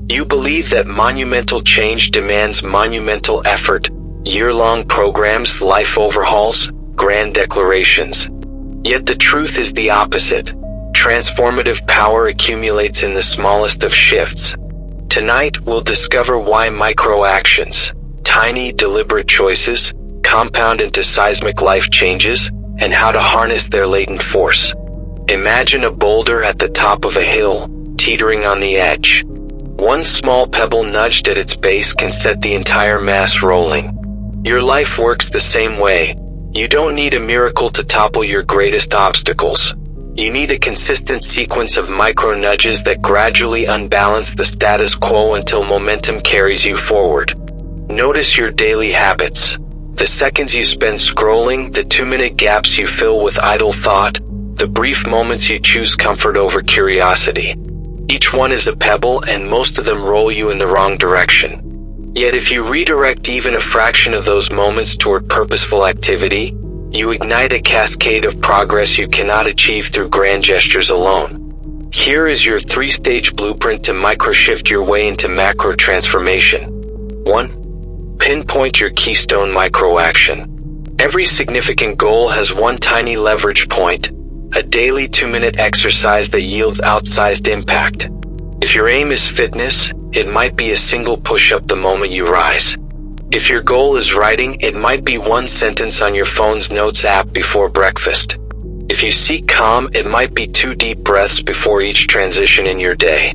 You believe that monumental change demands monumental effort, year-long programs, life overhauls, grand declarations. Yet the truth is the opposite. Transformative power accumulates in the smallest of shifts. Tonight, we'll discover why micro-actions, tiny, deliberate choices, compound into seismic life changes, and how to harness their latent force. Imagine a boulder at the top of a hill, teetering on the edge. One small pebble nudged at its base can set the entire mass rolling. Your life works the same way. You don't need a miracle to topple your greatest obstacles. You need a consistent sequence of micro nudges that gradually unbalance the status quo until momentum carries you forward. Notice your daily habits. The seconds you spend scrolling, the 2-minute gaps you fill with idle thought, the brief moments you choose comfort over curiosity. Each one is a pebble, and most of them roll you in the wrong direction. Yet if you redirect even a fraction of those moments toward purposeful activity, you ignite a cascade of progress you cannot achieve through grand gestures alone. Here is your 3-stage blueprint to micro-shift your way into macro transformation. 1. Pinpoint your keystone micro-action. Every significant goal has one tiny leverage point, a daily 2-minute exercise that yields outsized impact. If your aim is fitness, it might be a single push-up the moment you rise. If your goal is writing, it might be one sentence on your phone's notes app before breakfast. If you seek calm, it might be 2 deep breaths before each transition in your day.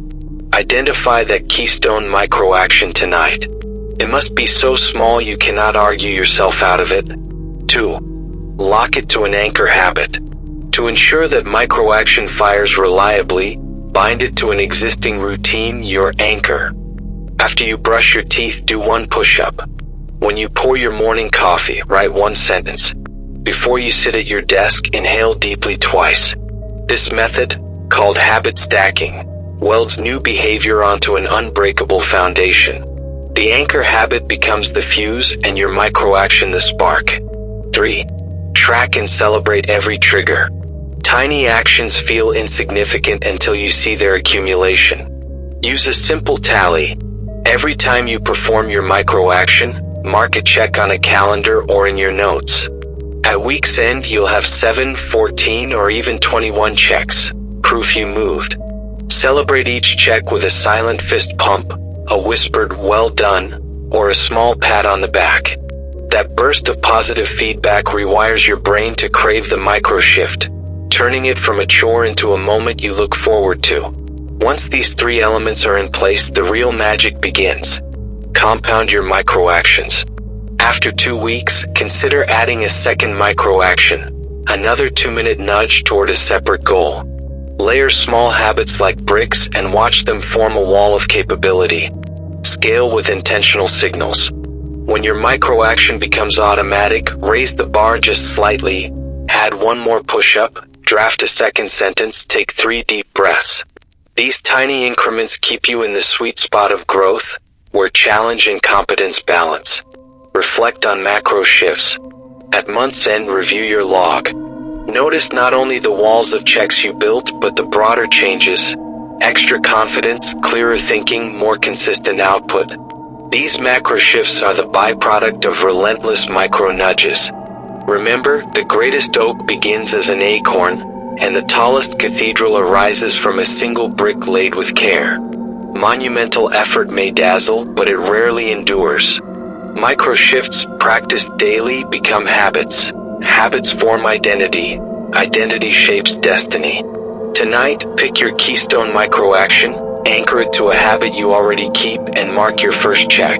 Identify that keystone micro-action tonight. It must be so small you cannot argue yourself out of it. 2. Lock it to an anchor habit. To ensure that micro-action fires reliably, bind it to an existing routine, your anchor. After you brush your teeth, do 1 push-up. When you pour your morning coffee, write 1 sentence. Before you sit at your desk, inhale deeply twice. This method, called habit stacking, welds new behavior onto an unbreakable foundation. The anchor habit becomes the fuse and your micro-action the spark. 3. Track and celebrate every trigger. Tiny actions feel insignificant until you see their accumulation. Use a simple tally. Every time you perform your micro-action, mark a check on a calendar or in your notes. At week's end, you'll have 7, 14, or even 21 checks, proof you moved. Celebrate each check with a silent fist pump, a whispered "well done," or a small pat on the back. That burst of positive feedback rewires your brain to crave the micro-shift, turning it from a chore into a moment you look forward to. Once these 3 elements are in place, the real magic begins. Compound your micro-actions. After 2 weeks, consider adding a second micro-action, another 2-minute nudge toward a separate goal. Layer small habits like bricks and watch them form a wall of capability. Scale with intentional signals. When your micro-action becomes automatic, raise the bar just slightly, add 1 more push-up, draft a second sentence, take 3 deep breaths. These tiny increments keep you in the sweet spot of growth, where challenge and competence balance. Reflect on macro shifts. At month's end, review your log. Notice not only the walls of checks you built, but the broader changes. Extra confidence, clearer thinking, more consistent output. These macro shifts are the byproduct of relentless micro nudges. Remember, the greatest oak begins as an acorn, and the tallest cathedral arises from a single brick laid with care. Monumental effort may dazzle, but it rarely endures. Micro shifts practiced daily become habits. Habits form identity. Identity shapes destiny. Tonight, pick your keystone micro-action, anchor it to a habit you already keep, and mark your first check.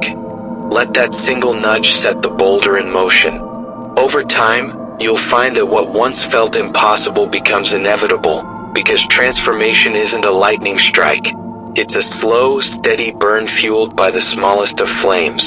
Let that single nudge set the boulder in motion. Over time, you'll find that what once felt impossible becomes inevitable, because transformation isn't a lightning strike. It's a slow, steady burn fueled by the smallest of flames.